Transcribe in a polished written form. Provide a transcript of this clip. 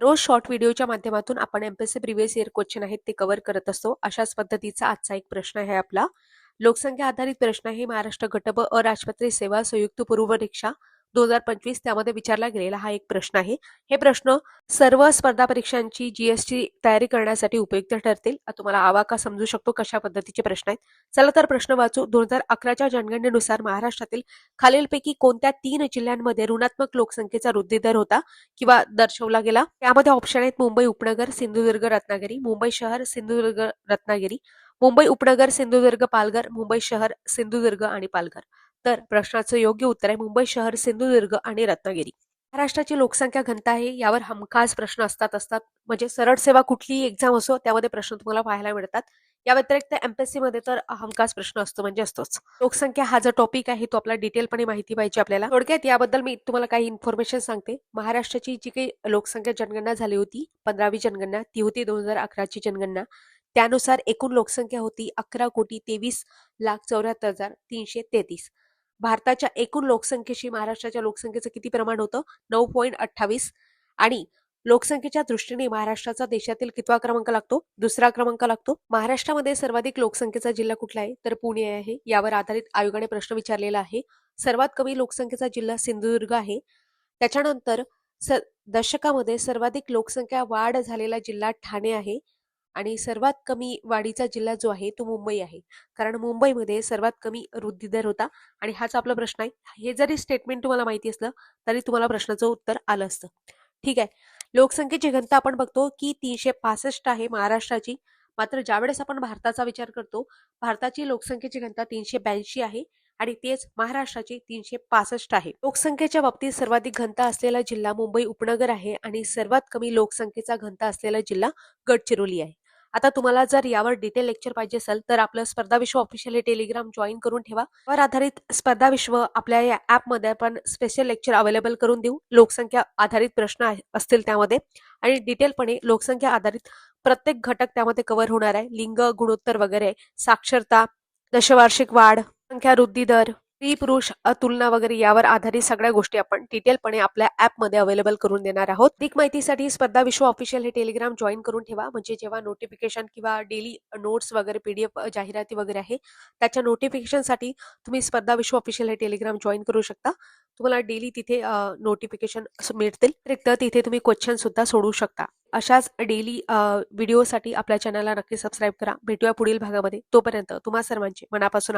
रोज short व्हिडिओच्या माध्यमातून आपण एमपीएससी प्रिव्हियस इयर क्वेश्चन आहेत ते कव्हर करत असतो. अशाच पद्धतीचा आजचा एक प्रश्न आहे आपला. लोकसंख्या आधारित प्रश्न आहे. महाराष्ट्र गट ब अराजपत्रित सेवा संयुक्त पूर्व परीक्षा 2025 त्यामध्ये विचारला गेलेला हा एक प्रश्न आहे. हे प्रश्न सर्व स्पर्धा परीक्षांची जीएसटी तयारी करण्यासाठी उपयुक्त ठरतील. तुम्हाला आवाका समजू शकतो कशा पद्धतीचे प्रश्न आहेत. चला तर प्रश्न वाचू. 2011च्या जनगणनेनुसार महाराष्ट्रातील खालीलपैकी कोणत्या 3 जिल्ह्यांमध्ये ऋणात्मक लोकसंख्येचा वृद्धी दर होता किंवा दर्शवला गेला? त्यामध्ये ऑप्शन आहेत मुंबई उपनगर, सिंधुदुर्ग, रत्नागिरी, मुंबई शहर, सिंधुदुर्ग, रत्नागिरी, मुंबई उपनगर, सिंधुदुर्ग, पालघर, मुंबई शहर, सिंधुदुर्ग आणि पालघर. तर प्रश्नाचं योग्य उत्तर आहे मुंबई शहर, सिंधुदुर्ग आणि रत्नागिरी. महाराष्ट्राची लोकसंख्या घनता आहे यावर हमखास प्रश्न असतात म्हणजे सरळ सेवा कुठलीही एक्झाम असो त्यामध्ये प्रश्न तुम्हाला पाहायला मिळतात. या व्यतिरिक्त एमपीएससी मध्ये तर हमखास प्रश्न असतो म्हणजे असतोच. लोकसंख्या हा जो टॉपिक आहे तो आपला डिटेलपणे माहिती पाहिजे आपल्याला. थोडक्यात याबद्दल मी तुम्हाला काही इन्फॉर्मेशन सांगते. महाराष्ट्राची जी काही लोकसंख्या जनगणना झाली होती 15वी जनगणना ती होती 2011ची जनगणना. त्यानुसार एकूण लोकसंख्या होती 11,23,74,333. भारताच्या एकूण लोकसंख्येशी महाराष्ट्राच्या लोकसंख्येचं किती प्रमाण होतं? 9.28. आणि लोकसंख्येच्या दृष्टीने महाराष्ट्राचा देशातील कितवा क्रमांक लागतो? दुसरा क्रमांक लागतो. महाराष्ट्रामध्ये सर्वाधिक लोकसंख्येचा जिल्हा कुठला आहे? तर पुणे आहे. यावर आधारित आयोगाने प्रश्न विचारलेला आहे. सर्वात कमी लोकसंख्येचा जिल्हा सिंधुदुर्ग आहे. त्याच्यानंतर दशकामध्ये सर्वाधिक लोकसंख्या वाढ झालेला जिल्हा ठाणे आहे. आणि सर्वात कमी वाढीचा जिल्हा जो आहे तो मुंबई आहे. कारण मुंबईमध्ये सर्वात कमी वृद्धी दर होता. आणि हाच आपला प्रश्न आहे. हे जरी स्टेटमेंट तुम्हाला माहिती असलं तरी तुम्हाला प्रश्नाचं उत्तर आलं असतं. ठीक आहे. लोकसंख्येची घनता आपण बघतो की 365 आहे महाराष्ट्राची. मात्र ज्यावेळेस आपण भारताचा विचार करतो भारताची लोकसंख्येची घनता 382 आहे आणि तेच महाराष्ट्राची 365 आहे. लोकसंख्येच्या बाबतीत सर्वाधिक घनता असलेला जिल्हा मुंबई उपनगर आहे आणि सर्वात कमी लोकसंख्येचा घनता असलेला जिल्हा गडचिरोली आहे. आता तुम्हाला जर यावर डिटेल लेक्चर पाहिजे असेल तर आपलं स्पर्धा विश्व ऑफिशियल हे टेलिग्राम जॉईन करून ठेवा. यावर आधारित स्पर्धा विश्व आपल्या या ऍपमध्ये आपण स्पेशल लेक्चर अवेलेबल करून देऊ. लोकसंख्या आधारित प्रश्न असतील त्यामध्ये आणि डिटेलपणे लोकसंख्या आधारित प्रत्येक घटक त्यामध्ये कव्हर होणार आहे. लिंग, गुणोत्तर वगैरे, साक्षरता, दशवार्षिक वाढ, संख्या वृद्धी दर, स्त्री पुरुष तुलना वगैरे यावर आधारित सगळ्या गोष्टी आपण डिटेलपणे आपल्या ऍपमध्ये अवेलेबल करून देणार आहोत. अधिक माहितीसाठी स्पर्धा विश्व ऑफिशियल हे टेलिग्राम जॉईन करून ठेवा. म्हणजे जेव्हा नोटिफिकेशन किंवा डेली नोट्स वगैरे पीडीएफ जाहिराती वगैरे आहे त्याच्या नोटिफिकेशनसाठी तुम्ही स्पर्धा विश्व ऑफिशियल हे टेलिग्राम जॉईन करू शकता. तुम्हाला डेली तिथे नोटिफिकेशन मिळतील. तिथे तुम्ही क्वेश्चन सुद्धा सोडवू शकता. अशाच डेली व्हिडिओसाठी आपल्या चॅनलला नक्की सबस्क्राईब करा. भेटूया पुढील भागामध्ये. तोपर्यंत तुम्हा सर्वांचे मनापासून